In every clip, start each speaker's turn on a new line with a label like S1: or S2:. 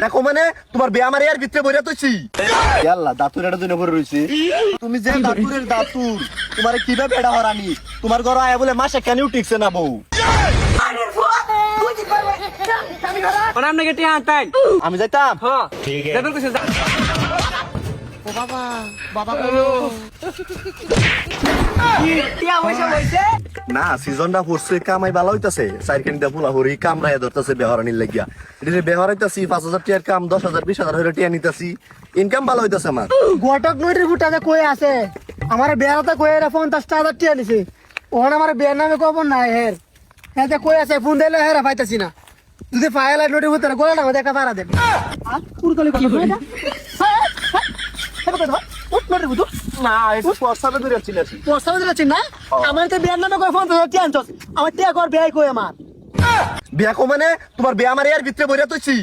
S1: দেখো মানে তোমার বে আমার এর ভিতরে বইরা তুইছি আল্লাহ দাতুর এটা দুই নম্বর রইছি তুমি যে দাতুরের দাতুর তোমার কিভাবে বেড়া হরানি তোমার ঘর আয়া বলে মাসে কেন টিকছে না বউ আমি যাইতাম ও বাবা বাবা না সিজনটা পড়ছে কামাই ভালো হইতাছে সাইকেলটা পোলা হরি কামরায় ধরতেছে বেহরানির লাগিয়া এটা বেহরাইতাছি 5,000 টাকার কাম 10,000 20,000 হইরে টিয়া নিতাছি ইনকাম ভালো হইতাছে আমার
S2: গটক নইটির ফুটাতে কই আছে আমার বেড়াতে কই রে 50,000 টাকা নিছে ওখানে আমার বের নামে খবর নাই হের হ্যাঁ কই আছে ফোন দিলে হেরা পাইতাছি না যদি ফাইল নইটির ফুটাতে গোলাটা মধ্যে একটা পারা দেন আর পুরতলি কথা কই না
S1: না এটা পয়সাটা ধরে ছিলাছি
S2: পয়সা দিলাছি না আমার তো বের নামে কই 50,000 টাকা আনছস আমার টাকা কর বেয়াই কই আমার
S1: বিয়া কো মানে তোমার বে আমার এর ভিতরে বইরা তুইছি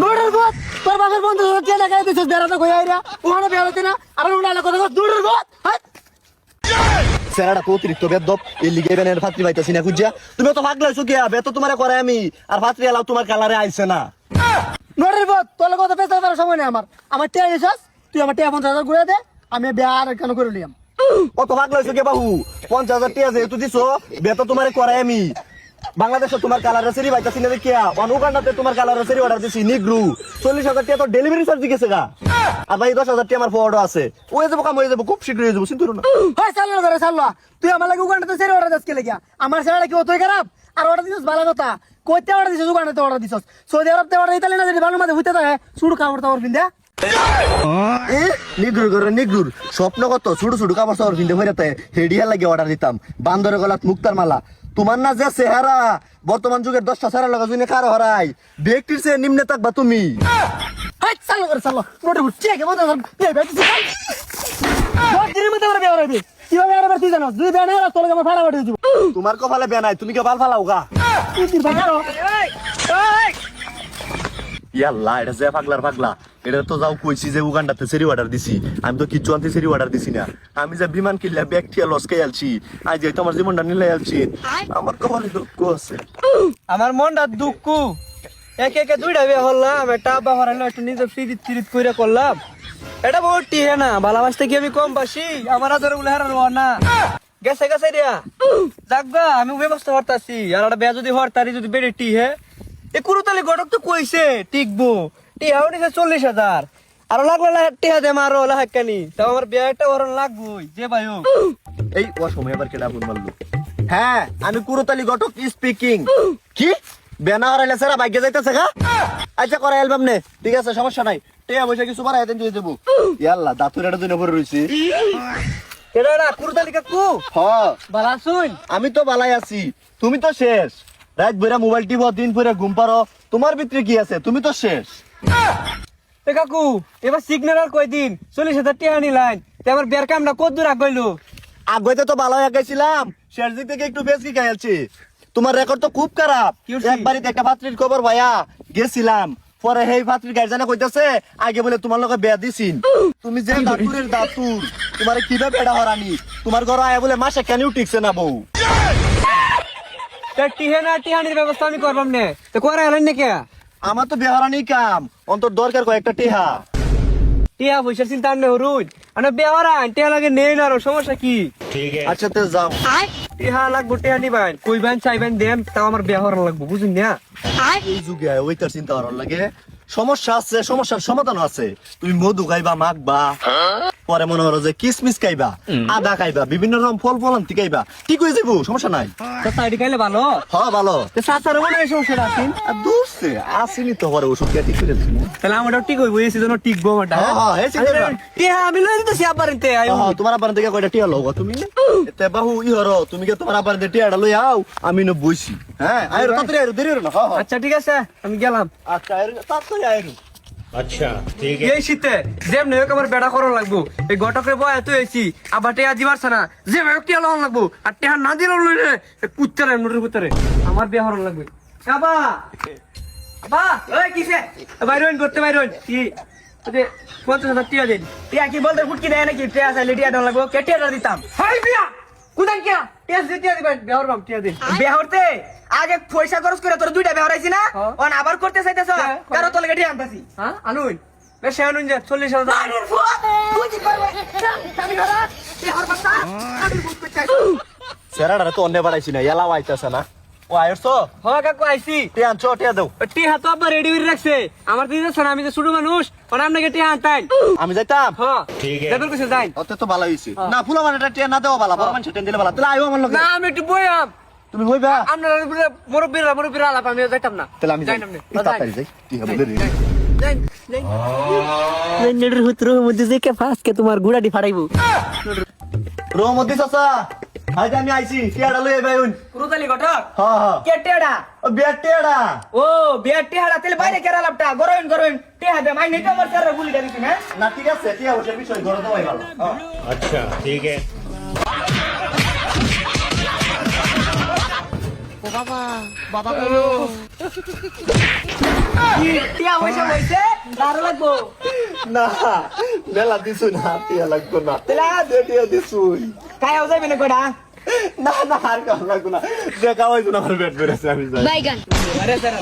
S2: দূরের গত তোর বাবার 50,000 টাকা লাগাই দিছস বেড়াতে কই আইরা ওখানে বেড়াতে না আর উড়ালা কথা দূরের গত
S1: সেরাটা তো অতিরিক্ত বেদব এই লিগে বেনের ফাত্রি পাইতাছি না খুঁজিয়া তুমি তো ভাগ লাইছো কি বে তো তোমারে করে আমি আর ফাত্রি এলাও তোমার কালারে আইছে না
S2: নোরের গত তোর কথা পেছার পারার সময় নেই আমার টাকা দিছস তুই আমার টাকা 50,000 ঘুরে দে আমি বিয়ার কেন করে লিয়াম
S1: কত ভাগ লাইছো কে বাহু 50,000 টাকা যেহেতু দিছো বে তো তোমারে করে আমি বাংলাদেশে তোমার কালারের সেরি পাইতাছি না দেখিয়া অনুগান্ডাতে তোমার কালারের সেরি অর্ডার দিছি নিগ্রু 40,000 টাকা তো ডেলিভারি চার্জ দিয়েছে গা আর ভাই 10,000 টাকা আমার ফরওয়ার্ড আছে ওই যাবো কাম হয়ে যাবো খুব শীঘ্রই হয়ে যাবো চিন্তা করো না
S2: হয় চাল্লা ধরে চাল্লা তুই আমার লাগে উগান্ডাতে সেরি অর্ডার দিস কে লাগিয়া আমার সেটা কি অতই খারাপ আর অর্ডার দিছস ভালো কথা কইতে অর্ডার দিছস উগান্ডাতে অর্ডার দিছস সৌদি আরবতে অর্ডার দিতালে না যদি ভালো মাঝে হইতে থাকে শুরু কাপড় তাওর পিন্দা
S1: নিগ্রুর করে নিগ্রুর স্বপ্ন কত ছোট ছোট কাপড় চাপড় কিনতে হইরাতে হেডিয়া লাগে অর্ডার দিতাম বান্দরের গলাত মুক্তার মালা তোমার না যে চেহারা বর্তমান যুগের 10টা চেহারা লাগা জুনে কারো হরাই ব্যক্তির চেয়ে নিম্নে থাকবা তুমি
S2: হাই চাল্লা করে চাল্লা নোটে বুঝছি কে মত এ বেটি বহুত দিনের মধ্যে বিয়া হইবে কিভাবে আর তুই জানো দুই বেনা আর তোর আমার ফাড়া বাড়ি দিব
S1: তোমার কপালে বেনাই তুমি কে বাল ফালাও গা
S2: তুই দিন ভাই
S1: ইয়াল্লা এটা যে পাগলা এটা তো যাও কইছি যে উগান্ডাতে সেরি অর্ডার দিছি আমি তো কিচ্ছু আনতে সেরি অর্ডার দিছি না আমি যে বিমান কিনলে ব্যাকটিয়া লস কে আলছি আজ যে তোমার জীবনটা নিলে আলছি আমার কপালে দুঃখ আছে
S3: আমার মনটা দুঃখ একে একে দুইটা বিয়ে করলাম একটা আব্বা হরাইলো একটু নিজে ফিরিত কইরা করলাম এটা বহুত টিহে না ভালোবাসতে কি আমি কম বাসি আমার আদর গুলো হারানো না গেছে গেছে দিয়া যাকগা আমি ব্যবস্থা করতেছি আর একটা বিয়া যদি হরতারি যদি বেড়ে টিহে এ কুরুতালি গটক তো কইছে টিকবো টিহাও নিছে 40,000 আরো লাগলে টিহা দে মারো লাহাকানি তাও আমার বিয়া একটা হরণ লাগবই যে ভাই হোক
S1: এই ও সময় আবার কেডা ফোন মারলো হ্যাঁ আমি কুরুতালি ঘটক স্পিকিং কি বেনা হারাইলে সারা ভাগ্য যাইতেছে গা আচ্ছা করে অ্যালবাম নে ঠিক আছে সমস্যা নাই টিয়া বসে কিছু বাড়াই দেন দিয়ে দেবো ইয়াল্লা দাতুর এটা দুই নম্বর রইছি
S3: কেডা না কুরুতালি কাকু
S1: হ্যাঁ
S3: বালা শুন
S1: আমি তো বালাই আছি তুমি তো শেষ রাত বইরা মোবাইল টিপো দিন পরে ঘুম পারো তোমার ভিতরে কি আছে তুমি তো শেষ
S3: এ কাকু এবার সিগন্যাল আর কয়দিন 40,000 টাকা নিলাম আমার বিয়ার কামটা কত দূর আগাইলো
S1: আগইতে তো ভালো আগাইছিলাম শেষ দিক থেকে একটু বেশি খাইছি তোমার রেকর্ড তো খুব খারাপ
S3: কি হইছে?
S1: একবারই একটা পাত্রীর খবর ভাইয়া গেছিলাম পরে সেই পাত্রীর গার্জেনে কইতাছে আগে বলে তোমার লগে বিয়া দিছিন তুমি যে দাতুরের দাতুর তোমার কিভাবে বেড়া হরানি তোমার ঘর আয়া বলে মাসে কেন টিকছে না বউ
S3: টিহে না টিহানির ব্যবস্থা আমি করবাম নে তো করে হলেন নাকি
S1: আমার তো বেহারানি কাম অন্তর দরকার কয়েকটা টেহা
S3: টিহা পয়সার চিন্তা আনলে হরুন মানে বেহারা টিহা লাগে নেই না আরো সমস্যা কি
S1: আচ্ছা তো যাও
S3: টিহা লাগবো টিহা নিবেন কইবেন চাইবেন দেন তাও আমার বেহারা লাগবো বুঝুন না
S1: এই যুগে ওইটার চিন্তা করার লাগে সমস্যা আছে সমস্যার সমাধান আছে তুমি মধু খাইবা মাখবা পরে মনে করো যে কিসমিস খাইবা আদা খাইবা বিভিন্ন রকম ফল ফলান্তি খাইবা ঠিক হয়ে যাবো সমস্যা নাই
S3: তো সাইড খাইলে ভালো
S1: হ্যাঁ ভালো
S3: সাসার মনে হয় সমস্যাটা আছে
S1: আর দূরছে আসেনি তো পরে ওষুধ খেয়ে ঠিক করে দিচ্ছি
S3: তাহলে আমার ঠিক হইব এই সিজনও টিকবো আমারটা
S1: হ্যাঁ এই চিন্তা কর।
S3: টিহা আমি লই দিতেছি আবার এনতে আইও
S1: হ্যাঁ, তোমার আবার থেকে কয়টা টিয়া লও তুমি এতে বাহু ই হরো তুমি কি তোমার আবার টিয়াটা লই আও আমি ন বইছি হ্যাঁ আইরো তাড়াতাড়ি আইরো দেরি হলো না হ্যাঁ
S3: আচ্ছা ঠিক আছে আমি গেলাম
S1: আচ্ছা আইরো তাড়াতাড়ি আইরো
S3: এই শীতে যেমনি হোক আমার বেড়া করা লাগবো এই গটকের বয় এত এসি আবার টেহা দিবার না যে টিয়া লওয়ান লাগবো আর টেহা না দিল রে কুত্তারে নোটের কুত্তারে আমার বিয়া হরণ লাগবে আবা আবা ওই কিসে বাইরন করতে বাইরন কি ওতে 50,000 টিয়া দেন টিয়া কি বলতে ফুটকি দেয় নাকি টিয়া চাইলে টিয়া দেওয়া লাগবো কে টিয়া দিতাম হাই বিয়া কুদান কিয়া টিয়া দিবেন বেহর বাম টিয়া দিন বেহরতে আগে পয়সা খরচ করে তোর দুইটা বেহর আইছি না অন আবার করতে চাইতেছ কারো তোর লাগি আনতাছি হ্যাঁ আনুন বেশি আনুন যে 40,000
S1: সেরাডারে তো অন্য বাড়াইছি না এলা আইতাছে না ও আইছো
S3: হ কাকু আইছি
S1: টিয়া আনছো টিয়া দাও
S3: টিহা তো আবার রেডি করে রাখছে আমার দিদি না আমি যে ছোট মানুষ ওনা আপনাকে টিহা আনতাই
S1: আমি যাইতাম
S3: হ্যাঁ ঠিক আছে দেবের কাছে যাই
S1: অত তো ভালো হইছে না ফুলা মানে টিয়া না দেওয়া ভালো বড় মানুষ টিয়া দিলে ভালো তাহলে আইও আমার লগে
S3: না আমি একটু বইয়াম
S1: তুমি হইবা
S3: আপনারা মুরব্বীরা আলাপ আমি যাইতাম না
S1: তাহলে আমি যাই
S3: যাই না
S1: তাড়াতাড়ি যাই টিয়া বলে রে
S3: নেড়ের হুতরো মধ্যে যে কে ফাসকে তোমার গুড়াটি ফাড়াইবো
S1: রহমতি চাচা আজ আমি আইছি টিয়াডা লই আইবাইন
S3: রুদালি ঘটক
S1: হ্যাঁ হ্যাঁ
S3: কেটেডা
S1: ও বিয়ার টিয়াডা
S3: ও বিয়ার টিহাড়া তেলে বাইরে কেরা লাপটা গরইন টিহা দে মাই নেই তো আমার স্যার গুলি দিছি না
S1: না ঠিক আছে টিয়া বসে বিষয় ধরে দেওয়াই ভালো
S4: अच्छा ठीक है
S3: টিয়া পয়সা হইছে দারু লাগবো
S1: না মেলা দিছু না টিয়া লাগতো না
S3: তেলা
S1: টিয়া দিছুই
S3: কায়াও যাইবে না কইডা
S1: না না আর কাম লাগতো না দেখা হইতো না আমার পেট বেড়েছে আমি যাই
S5: Baigan.
S3: আরে স্যার